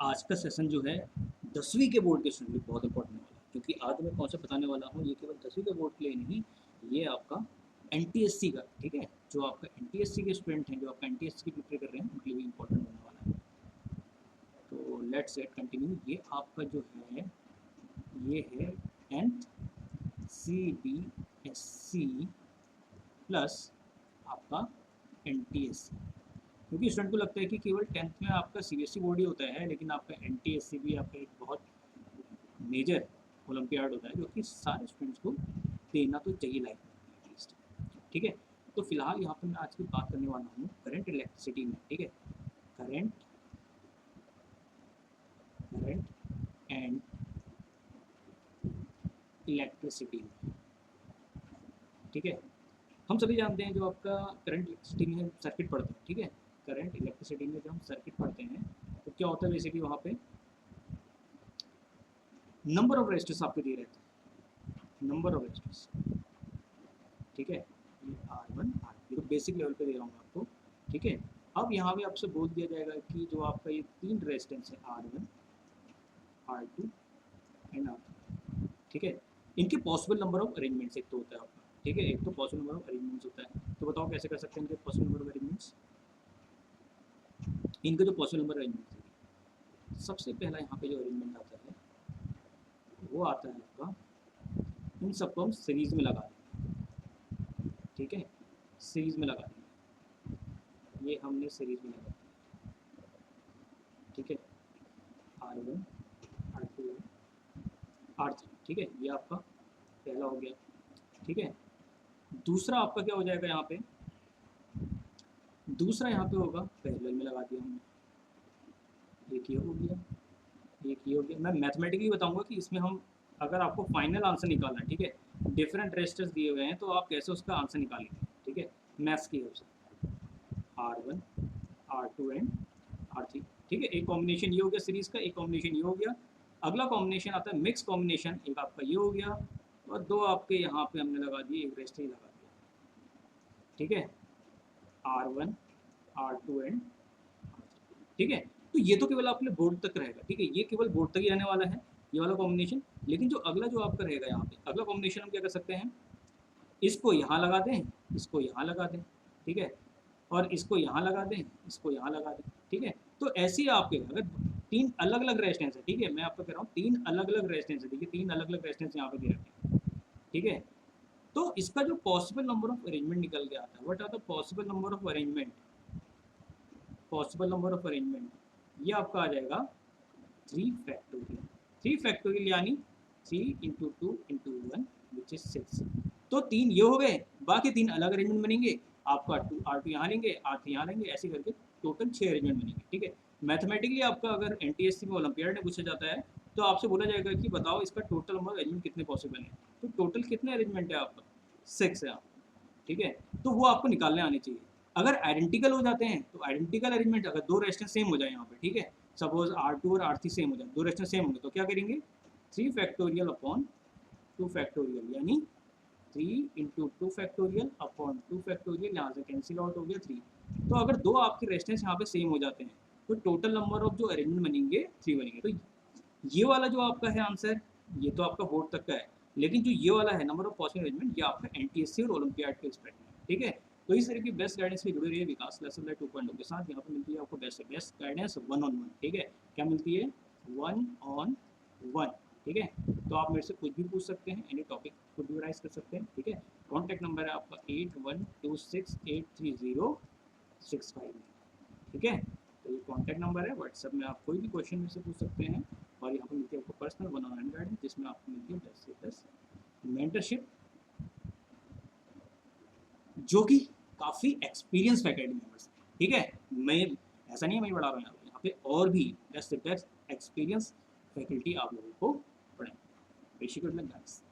आज का सेशन जो है 10वीं के बोर्ड के स्टूडेंट के लिए बहुत इंपॉर्टेंट वाला है, क्योंकि आज मैं कौन सा बताने वाला हूँ ये केवल 10वीं के बोर्ड के लिए नहीं, ये आपका एनटीएससी का, ठीक है, जो आपका एनटीएससी के स्टूडेंट हैं, जो आपका एनटीएससी की प्रिपेयर कर रहे हैं, उनके लिए भी इंपॉर्टेंट होने वाला है। तो लेट्स गेट कंटिन्यू। ये आपका जो है ये है टेंथ CBSC प्लस आपका NTSC, क्योंकि स्टूडेंट को लगता है कि केवल 10th में आपका CBSE बोर्ड ही होता है, लेकिन आपका NTSC भी आपका एक बहुत मेजर ओलंपियाड होता है जो कि सारे स्टूडेंट्स को देना तो चाहिए लाइफ में एटलीस्ट, ठीक है। तो फिलहाल यहाँ पर मैं आज की बात करने वाला हूँ करंट इलेक्ट्रिसिटी में, ठीक है, करंट एंड इलेक्ट्रिसिटी में, ठीक है। हम सभी जानते हैं जो आपका करंट इलेक्ट्रिसिटी में सर्किट पढ़ते हैं, ठीक है, करंट इलेक्ट्रिसिटी में जब हम सर्किट पढ़ते हैं तो क्या होता है बेसिकली वहाँ पे नंबर ऑफ रेजिस्टर्स आपको दिए रहते हैं, नंबर ऑफ रेजिस्टर्स, ठीक है, ये R1 R2 तो बेसिक लेवल पे दे रहा हूँ मैं आपको, ठीक है। अब यहाँ पे आपसे बोल दिया जाएगा कि जो आपका ये तीन रेजिस्टेंस है R1 R2 एंड R3, ठीक है, इनके पॉसिबल नंबर ऑफ अरेंजमेंट्स एक तो होता है आपका, ठीक है, एक तो पॉसिबल नंबर ऑफ अरेंजमेंट्स होता है। तो बताओ कैसे कर सकते हैं इनके पॉसिबल नंबर ऑफ अरेंजमेंट्स। इनके जो पॉसिबल नंबर अरेंजमेंट्स है, सबसे पहला यहाँ पे जो अरेंजमेंट आता है वो आता है आपका, इन सबको हम सीरीज में लगा देंगे, ठीक है, सीरीज में लगा देंगे, ये हमने सीरीज में लगा दिया, ठीक है, R1 R2 R3, ठीक है, ये आपका पहला हो गया, ठीक है। दूसरा आपका क्या हो जाएगा यहाँ पे, दूसरा यहाँ पे होगा पैरेलल में लगा दिया हमने, एक ये हो गया, एक ये हो गया। मैं मैथमेटिकली बताऊंगा कि इसमें हम अगर आपको फाइनल आंसर निकालना है, ठीक है, डिफरेंट रेजिस्टर्स दिए हुए हैं तो आप कैसे उसका आंसर निकालेंगे, ठीक है, मैथ्स की हेल्प से। R1 R2 एंड R3, ठीक है, एक कॉम्बिनेशन ये हो गया सीरीज का, एक कॉम्बिनेशन ये हो गया। अगला कॉम्बिनेशन आता है मिक्स कॉम्बिनेशन, एक आपका ये हो गया और दो आपके यहाँ पे हमने लगा दिए, एक रेजिस्टर ही लगा दिया, ठीक है, R1 R2 एंड R3, ठीक है। तो ये तो केवल आपके लिए बोर्ड तक रहेगा, ठीक है, ये केवल बोर्ड तक ही रहने वाला है ये वाला कॉम्बिनेशन। लेकिन जो अगला जो आपका रहेगा यहाँ पे अगला कॉम्बिनेशन हम क्या कर सकते हैं, इसको यहाँ लगा दें, इसको यहाँ लगा दें, ठीक है, और इसको यहाँ लगा दें, इसको यहाँ लगा दें, ठीक है। तो ऐसे ही आपके अगर तीन अलग अलग रेजिस्टेंस है, ठीक है, मैं आपको कह रहा हूँ तीन अलग अलग रेजिस्टेंस है, देखिए तीन अलग अलग रेजिस्टेंस यहाँ पे दे रखे हैं, ठीक है। तो इसका जो पॉसिबल नंबर ऑफ अरेंजमेंट निकल के आता है, what are the possible number of arrangement, possible number of arrangement ये आपका आ जाएगा 3 फैक्टोरियल, 3 फैक्टोरियल यानी 3 इंटू 2 इंटू 1 विच इज 6। तो तीन ये हो गए, बाकी तीन अलग अरेंजमेंट बनेंगे, आपका R2 यहाँ लेंगे, R3 यहाँ लेंगे, ऐसे करके टोटल 6 अरेंजमेंट बनेंगे, ठीक है। मैथमेटिकली आपका अगर NTSC में ओलंपियाड में पूछा जाता है तो आपसे बोला जाएगा कि बताओ इसका टोटल नंबर अरेंजमेंट कितने पॉसिबल है, तो टोटल कितने अरेंजमेंट है आपका 6 है आपका, ठीक है। तो वो आपको निकालने आने चाहिए। अगर आइडेंटिकल हो जाते हैं तो आइडेंटिकल अरेंजमेंट, अगर दो रेजिस्टेंस सेम हो जाए यहाँ पे, ठीक है, सपोज R2 और R3 सेम हो जाए, दो रेजिस्टेंस सेम होंगे तो क्या करेंगे 3 फैक्टोरियल अपॉन 2 फैक्टोरियल, यानी 3 इंटू 2 फैक्टोरियल अपॉन 2 फैक्टोरियल, यहाँ से कैंसिल आउट हो गया 3। तो अगर दो आपके रेजिस्टेंस यहाँ पे सेम हो जाते हैं तो टोटल नंबर ऑफ जो अरेंजमेंट बनेंगे 3 बनेंगे। तो ये वाला जो आपका है आंसर, ये तो आपका बोर्ड तक का है, लेकिन जो ये वाला है नंबर ऑफ पॉसिबल अरेंजमेंट, ये आपका NTSC और ओलंपियाड के एक्सपेक्ट में, ठीक है। तो इस तरह की बेस्ट गाइडेंस की जुड़ी रही है विकास लेसन 2.0 के साथ। यहाँ पर मिलती है आपको बेस्ट गाइडेंस 1-on-1, ठीक है, क्या मिलती है 1-on-1, ठीक है। तो आप मेरे से कुछ भी पूछ सकते हैं, एनी टॉपिक खुद भी राइज कर सकते हैं, ठीक है। कॉन्टैक्ट नंबर है आपका 8126830659, ठीक है। तो ये कॉन्टैक्ट नंबर है, व्हाट्सएप में आप कोई भी क्वेश्चन मेरे से पूछ सकते हैं। और यहाँ पर मिलती है आपको पर्सनल 1-on-1 गाइडेंस, जिसमें आपको मिलती है 10 से 10 मेंटरशिप, जो कि काफ़ी एक्सपीरियंस फैकल्टी मेंबर्स, ठीक है। मैं ऐसा नहीं है मैं पढ़ा रहा हूँ यहाँ पे और भी 10 से 10 एक्सपीरियंस फैकल्टी आप लोगों को पढ़ाएंगे। Basic guides.